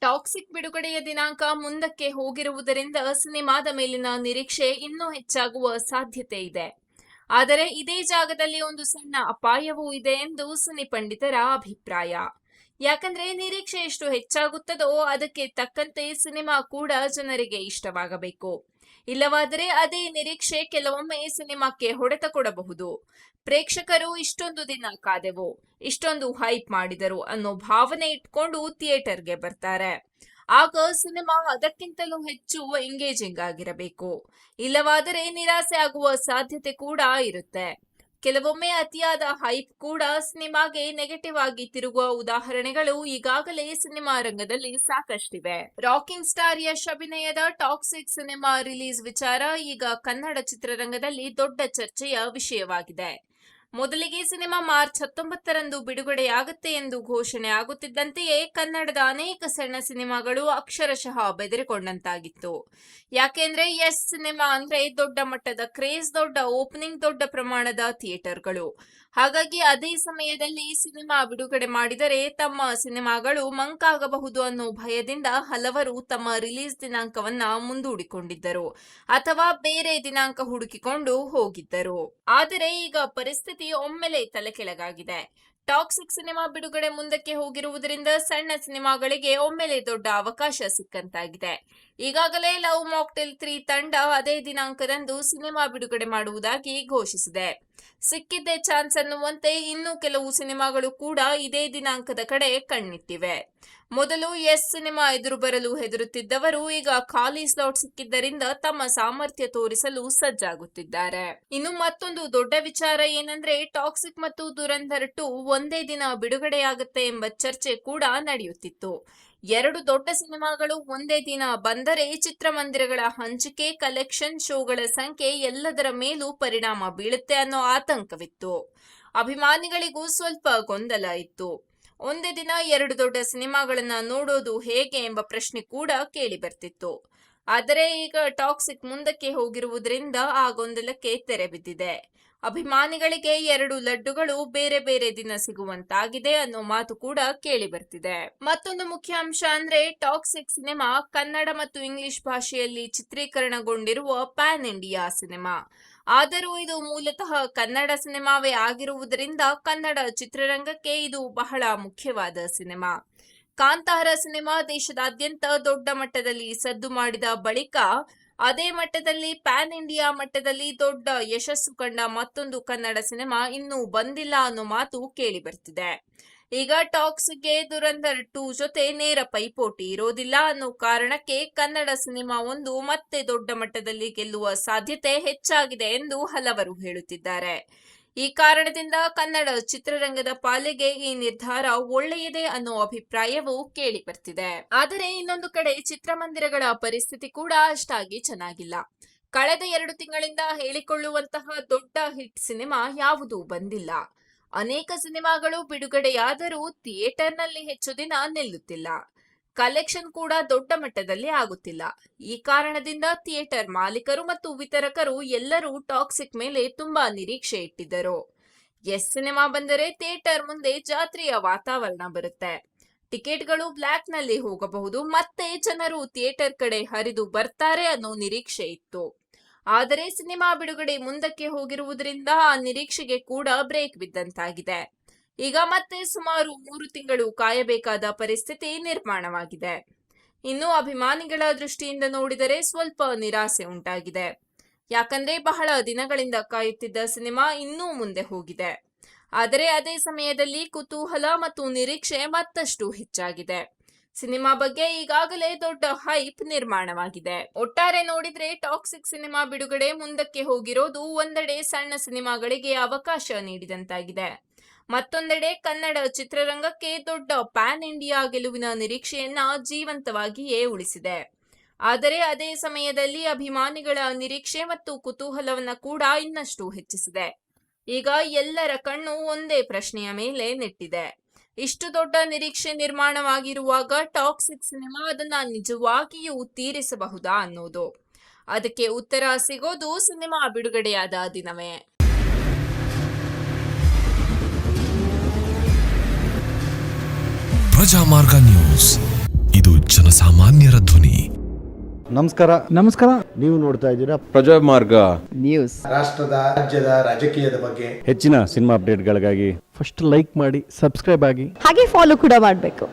Toxic ಬಿಡುಗಡೆಯ ದಿನಾಂಕ ಮುಂದಕ್ಕೆ ಹೋಗಿರುವುದರಿಂದ ಸಿನಿಮಾದ ಮೇಲಿನ ನಿರೀಕ್ಷೆ ಇನ್ನೂ ಹೆಚ್ಚಾಗುವ ಸಾಧ್ಯತೆ ಇದೆ. ಆದರೆ ಇದೇ ಜಾಗದಲ್ಲಿ ಒಂದು ಸಣ್ಣ ಅಪಾಯವೂ ಇದೆ ಎಂದು ಸಿನಿ ಪಂಡಿತರ ಅಭಿಪ್ರಾಯ. ಯಾಕಂದ್ರೆ ನಿರೀಕ್ಷೆ ಎಷ್ಟು ಹೆಚ್ಚಾಗುತ್ತದೋ ಅದಕ್ಕೆ ತಕ್ಕಂತೆ ಸಿನಿಮಾ ಕೂಡ ಜನರಿಗೆ ಇಷ್ಟವಾಗಬೇಕು. ಇಲ್ಲವಾದರೆ ಅದೇ ನಿರೀಕ್ಷೆ ಕೆಲವೊಮ್ಮೆ ಸಿನಿಮಾಕ್ಕೆ ಹೊಡೆತ ಕೊಡಬಹುದು. ಪ್ರೇಕ್ಷಕರು ಇಷ್ಟೊಂದು ದಿನ ಕಾದೆವು, ಇಷ್ಟೊಂದು ಹೈಪ್ ಮಾಡಿದರು ಅನ್ನೋ ಭಾವನೆ ಇಟ್ಕೊಂಡು ಥಿಯೇಟರ್ಗೆ ಬರ್ತಾರೆ. ಆಗ ಸಿನಿಮಾ ಅದಕ್ಕಿಂತಲೂ ಹೆಚ್ಚು ಎಂಗೇಜಿಂಗ್ ಆಗಿರಬೇಕು. ಇಲ್ಲವಾದರೆ ನಿರಾಸೆ ಆಗುವ ಸಾಧ್ಯತೆ ಕೂಡ ಇರುತ್ತೆ. ಕೆಲವೊಮ್ಮೆ ಅತಿಯಾದ ಹೈಪ್ ಕೂಡ ಸಿನಿಮಾಗೆ ನೆಗೆಟಿವ್ ಆಗಿ ತಿರುಗುವ ಉದಾಹರಣೆಗಳು ಈಗಾಗಲೇ ಸಿನಿಮಾ ರಂಗದಲ್ಲಿ ಸಾಕಷ್ಟಿವೆ. ರಾಕಿಂಗ್ ಸ್ಟಾರ್ ಯಶ್ ಅಭಿನಯದ ಟಾಕ್ಸಿಕ್ ಸಿನಿಮಾ ರಿಲೀಸ್ ವಿಚಾರ ಈಗ ಕನ್ನಡ ಚಿತ್ರರಂಗದಲ್ಲಿ ದೊಡ್ಡ ಚರ್ಚೆಯ ವಿಷಯವಾಗಿದೆ. ಮೊದಲಿಗೆ ಸಿನಿಮಾ ಮಾರ್ಚ್ 19ರಂದು ಬಿಡುಗಡೆಯಾಗುತ್ತೆ ಎಂದು ಘೋಷಣೆ ಆಗುತ್ತಿದ್ದಂತೆಯೇ ಕನ್ನಡದ ಅನೇಕ ಸಣ್ಣ ಸಿನಿಮಾಗಳು ಅಕ್ಷರಶಃ ಬೆದರಿಕೊಂಡಂತಾಗಿತ್ತು. ಯಾಕೆಂದ್ರೆ ಯಶ್ ಸಿನಿಮಾ ಅಂದ್ರೆ ದೊಡ್ಡ ಮಟ್ಟದ ಕ್ರೇಜ್, ದೊಡ್ಡ ಓಪನಿಂಗ್, ದೊಡ್ಡ ಪ್ರಮಾಣದ ಥಿಯೇಟರ್ಗಳು. ಹಾಗಾಗಿ ಅದೇ ಸಮಯದಲ್ಲಿ ಸಿನಿಮಾ ಬಿಡುಗಡೆ ಮಾಡಿದರೆ ತಮ್ಮ ಸಿನಿಮಾಗಳು ಮಂಕಾಗಬಹುದು ಅನ್ನೋ ಭಯದಿಂದ ಹಲವರು ತಮ್ಮ ರಿಲೀಸ್ ದಿನಾಂಕವನ್ನ ಮುಂದೂಡಿಕೊಂಡಿದ್ದರು ಅಥವಾ ಬೇರೆ ದಿನಾಂಕ ಹುಡುಕಿಕೊಂಡು ಹೋಗಿದ್ದರು. ಆದರೆ ಈಗ ಪರಿಸ್ಥಿತಿ ಒಮ್ಮೆಲೆ ತಲೆಕೆಳಗಾಗಿದೆ. ಟಾಕ್ಸಿಕ್ ಸಿನಿಮಾ ಬಿಡುಗಡೆ ಮುಂದಕ್ಕೆ ಹೋಗಿರುವುದರಿಂದ ಸಣ್ಣ ಸಿನಿಮಾಗಳಿಗೆ ಒಮ್ಮೆಲೆ ದೊಡ್ಡ ಅವಕಾಶ ಸಿಕ್ಕಂತಾಗಿದೆ. ಈಗಾಗಲೇ ಲವ್ ಮಾಕ್ಟೇಲ್ 3 ತಂಡ ಅದೇ ದಿನಾಂಕದಂದು ಸಿನಿಮಾ ಬಿಡುಗಡೆ ಮಾಡುವುದಾಗಿ ಘೋಷಿಸಿದೆ. ಸಿಕ್ಕಿದ್ದೇ ಚಾನ್ಸ್ ಅನ್ನುವಂತೆ ಇನ್ನೂ ಕೆಲವು ಸಿನಿಮಾಗಳು ಕೂಡ ಇದೇ ದಿನಾಂಕದ ಕಡೆ ಕಣ್ಣಿಟ್ಟಿವೆ. ಮೊದಲು ಯಶ್ ಸಿನಿಮಾ ಎದುರು ಬರಲು ಹೆದರುತ್ತಿದ್ದವರು ಈಗ ಖಾಲಿ ಸ್ಲಾಟ್ ಸಿಕ್ಕಿದ್ದರಿಂದ ತಮ್ಮ ಸಾಮರ್ಥ್ಯ ತೋರಿಸಲು ಸಜ್ಜಾಗುತ್ತಿದ್ದಾರೆ. ಇನ್ನು ಮತ್ತೊಂದು ದೊಡ್ಡ ವಿಚಾರ ಏನಂದ್ರೆ ಟಾಕ್ಸಿಕ್ ಮತ್ತು ದುರಂಧರ್ 2 ಒಂದೇ ದಿನ ಬಿಡುಗಡೆಯಾಗುತ್ತೆ ಎಂಬ ಚರ್ಚೆ ಕೂಡ ನಡೆಯುತ್ತಿತ್ತು. ಎರಡು ದೊಡ್ಡ ಸಿನಿಮಾಗಳು ಒಂದೇ ದಿನ ಬಂದರೆ ಚಿತ್ರಮಂದಿರಗಳ ಹಂಚಿಕೆ, ಕಲೆಕ್ಷನ್, ಶೋಗಳ ಸಂಖ್ಯೆ ಎಲ್ಲದರ ಮೇಲೂ ಪರಿಣಾಮ ಬೀಳುತ್ತೆ ಅನ್ನೋ ಆತಂಕವಿತ್ತು. ಅಭಿಮಾನಿಗಳಿಗೂ ಸ್ವಲ್ಪ ಗೊಂದಲ ಇತ್ತು. ಒಂದೇ ದಿನ ಎರಡು ದೊಡ್ಡ ಸಿನಿಮಾಗಳನ್ನ ನೋಡೋದು ಹೇಗೆ ಎಂಬ ಪ್ರಶ್ನೆ ಕೂಡ ಕೇಳಿ ಬರ್ತಿತ್ತು. ಆದರೆ ಈಗ ಟಾಕ್ಸಿಕ್ ಮುಂದಕ್ಕೆ ಹೋಗಿರುವುದರಿಂದ ಆ ಗೊಂದಲಕ್ಕೆ ತೆರೆ ಬಿದ್ದಿದೆ. ಅಭಿಮಾನಿಗಳಿಗೆ ಎರಡು ಲಡ್ಡುಗಳು ಬೇರೆ ಬೇರೆ ದಿನ ಸಿಗುವಂತಾಗಿದೆ ಅನ್ನೋ ಮಾತು ಕೂಡ ಕೇಳಿ ಬರ್ತಿದೆ. ಮತ್ತೊಂದು ಮುಖ್ಯ ಅಂಶ ಅಂದ್ರೆ ಟಾಕ್ಸಿಕ್ ಸಿನಿಮಾ ಕನ್ನಡ ಮತ್ತು ಇಂಗ್ಲಿಷ್ ಭಾಷೆಯಲ್ಲಿ ಚಿತ್ರೀಕರಣಗೊಂಡಿರುವ ಪ್ಯಾನ್ ಇಂಡಿಯಾ ಸಿನಿಮಾ. ಆದರೂ ಇದು ಮೂಲತಃ ಕನ್ನಡ ಸಿನಿಮಾವೇ ಆಗಿರುವುದರಿಂದ ಕನ್ನಡ ಚಿತ್ರರಂಗಕ್ಕೆ ಇದು ಬಹಳ ಮುಖ್ಯವಾದ ಸಿನಿಮಾ. ಕಾಂತಾರ ಸಿನಿಮಾ ದೇಶದಾದ್ಯಂತ ದೊಡ್ಡ ಮಟ್ಟದಲ್ಲಿ ಸದ್ದು ಮಾಡಿದ ಬಳಿಕ ಅದೇ ಮಟ್ಟದಲ್ಲಿ ಪ್ಯಾನ್ ಇಂಡಿಯಾ ಮಟ್ಟದಲ್ಲಿ ದೊಡ್ಡ ಯಶಸ್ಸು ಕಂಡ ಮತ್ತೊಂದು ಕನ್ನಡ ಸಿನಿಮಾ ಇನ್ನೂ ಬಂದಿಲ್ಲ ಅನ್ನೋ ಮಾತು ಕೇಳಿ ಬರ್ತಿದೆ. ಈಗ ಟಾಕ್ಸ್ಗೆ ದುರಂಧರ್ 2 ಜೊತೆ ನೇರ ಪೈಪೋಟಿ ಇರೋದಿಲ್ಲ ಅನ್ನೋ ಕಾರಣಕ್ಕೆ ಕನ್ನಡ ಸಿನಿಮಾ ಒಂದು ಮತ್ತೆ ದೊಡ್ಡ ಮಟ್ಟದಲ್ಲಿ ಗೆಲ್ಲುವ ಸಾಧ್ಯತೆ ಹೆಚ್ಚಾಗಿದೆ ಎಂದು ಹಲವರು ಹೇಳುತ್ತಿದ್ದಾರೆ. ಈ ಕಾರಣದಿಂದ ಕನ್ನಡ ಚಿತ್ರರಂಗದ ಪಾಲಿಗೆ ಈ ನಿರ್ಧಾರ ಒಳ್ಳೆಯದೇ ಅನ್ನೋ ಅಭಿಪ್ರಾಯವೂ ಕೇಳಿ ಬರ್ತಿದೆ. ಆದರೆ ಇನ್ನೊಂದು ಕಡೆ ಚಿತ್ರಮಂದಿರಗಳ ಪರಿಸ್ಥಿತಿ ಕೂಡ ಅಷ್ಟಾಗಿ ಚೆನ್ನಾಗಿಲ್ಲ. ಕಳೆದ 2 ತಿಂಗಳಿಂದ ಹೇಳಿಕೊಳ್ಳುವಂತಹ ದೊಡ್ಡ ಹಿಟ್ ಸಿನಿಮಾ ಯಾವುದೂ ಬಂದಿಲ್ಲ. ಅನೇಕ ಸಿನಿಮಾಗಳು ಬಿಡುಗಡೆಯಾದರೂ ಥಿಯೇಟರ್ನಲ್ಲಿ ಹೆಚ್ಚು ದಿನ ನಿಲ್ಲುತ್ತಿಲ್ಲ. ಕಲೆಕ್ಷನ್ ಕೂಡ ದೊಡ್ಡ ಮಟ್ಟದಲ್ಲಿ ಆಗುತ್ತಿಲ್ಲ. ಈ ಕಾರಣದಿಂದ ಥಿಯೇಟರ್ ಮಾಲೀಕರು ಮತ್ತು ವಿತರಕರು ಎಲ್ಲರೂ ಟಾಕ್ಸಿಕ್ ಮೇಲೆ ತುಂಬಾ ನಿರೀಕ್ಷೆ ಇಟ್ಟಿದ್ದರು. ಯಶ್ ಸಿನಿಮಾ ಬಂದರೆ ಥಿಯೇಟರ್ ಮುಂದೆ ಜಾತ್ರೆಯ ವಾತಾವರಣ ಬರುತ್ತೆ. ಟಿಕೆಟ್ಗಳು ಬ್ಲ್ಯಾಕ್ ನಲ್ಲಿ ಹೋಗಬಹುದು, ಮತ್ತೆ ಜನರು ಥಿಯೇಟರ್ ಕಡೆ ಹರಿದು ಬರ್ತಾರೆ ಅನ್ನೋ ನಿರೀಕ್ಷೆ ಇತ್ತು. ಆದರೆ ಸಿನಿಮಾ ಬಿಡುಗಡೆ ಮುಂದಕ್ಕೆ ಹೋಗಿರುವುದರಿಂದ ಆ ನಿರೀಕ್ಷೆಗೆ ಕೂಡ ಬ್ರೇಕ್ ಬಿದ್ದಂತಾಗಿದೆ. ಈಗ ಮತ್ತೆ ಸುಮಾರು 3 ತಿಂಗಳು ಕಾಯಬೇಕಾದ ಪರಿಸ್ಥಿತಿ ನಿರ್ಮಾಣವಾಗಿದೆ. ಇನ್ನು ಅಭಿಮಾನಿಗಳ ದೃಷ್ಟಿಯಿಂದ ನೋಡಿದರೆ ಸ್ವಲ್ಪ ನಿರಾಸೆ ಉಂಟಾಗಿದೆ. ಯಾಕಂದ್ರೆ ಬಹಳ ದಿನಗಳಿಂದ ಕಾಯುತ್ತಿದ್ದ ಸಿನಿಮಾ ಇನ್ನೂ ಮುಂದೆ ಹೋಗಿದೆ. ಆದರೆ ಅದೇ ಸಮಯದಲ್ಲಿ ಕುತೂಹಲ ಮತ್ತು ನಿರೀಕ್ಷೆ ಮತ್ತಷ್ಟು ಹೆಚ್ಚಾಗಿದೆ. ಸಿನಿಮಾ ಬಗ್ಗೆ ಈಗಾಗಲೇ ದೊಡ್ಡ ಹೈಪ್ ನಿರ್ಮಾಣವಾಗಿದೆ. ಒಟ್ಟಾರೆ ನೋಡಿದ್ರೆ ಟಾಕ್ಸಿಕ್ ಸಿನಿಮಾ ಬಿಡುಗಡೆ ಮುಂದಕ್ಕೆ ಹೋಗಿರೋದು ಒಂದೆಡೆ ಸಣ್ಣ ಸಿನಿಮಾಗಳಿಗೆ ಅವಕಾಶ ನೀಡಿದಂತಾಗಿದೆ. ಮತ್ತೊಂದೆಡೆ ಕನ್ನಡ ಚಿತ್ರರಂಗಕ್ಕೆ ದೊಡ್ಡ ಪ್ಯಾನ್ ಇಂಡಿಯಾ ಗೆಲುವಿನ ನಿರೀಕ್ಷೆಯನ್ನ ಜೀವಂತವಾಗಿಯೇ ಉಳಿಸಿದೆ. ಆದರೆ ಅದೇ ಸಮಯದಲ್ಲಿ ಅಭಿಮಾನಿಗಳ ನಿರೀಕ್ಷೆ ಮತ್ತು ಕುತೂಹಲವನ್ನ ಕೂಡ ಇನ್ನಷ್ಟು ಹೆಚ್ಚಿಸಿದೆ. ಈಗ ಎಲ್ಲರ ಕಣ್ಣು ಒಂದೇ ಪ್ರಶ್ನೆಯ ಮೇಲೆ ನೆಟ್ಟಿದೆ. ಇಷ್ಟು ದೊಡ್ಡ ನಿರೀಕ್ಷೆ ನಿರ್ಮಾಣವಾಗಿರುವಾಗ ಟಾಕ್ಸಿಕ್ ಸಿನಿಮಾ ಅದನ್ನ ನಿಜವಾಗಿಯೂ ತೀರಿಸಬಹುದಾ ಅನ್ನೋದು. ಅದಕ್ಕೆ ಉತ್ತರ ಸಿಗೋದು ಸಿನಿಮಾ ಬಿಡುಗಡೆಯಾದ ದಿನವೇ. ಪ್ರಜಾಮಾರ್ಗ ನ್ಯೂಸ್, ಇದು ಜನಸಾಮಾನ್ಯರ ಧ್ವನಿ. ನಮಸ್ಕಾರ. ನೀವು ನೋಡ್ತಾ ಇದ್ದೀರಾ ಪ್ರಜಾಮಾರ್ಗ ನ್ಯೂಸ್. ರಾಷ್ಟ್ರದ ರಾಜ್ಯದ ರಾಜಕೀಯದ ಬಗ್ಗೆ ಹೆಚ್ಚಿನ ಸಿನಿಮಾ ಅಪ್ಡೇಟ್ಗಳಿಗಾಗಿ ಫಸ್ಟ್ ಲೈಕ್ ಮಾಡಿ, ಸಬ್ಸ್ಕ್ರೈಬ್ ಆಗಿ, ಹಾಗೆ ಫಾಲೋ ಕೂಡ ಮಾಡಬೇಕು.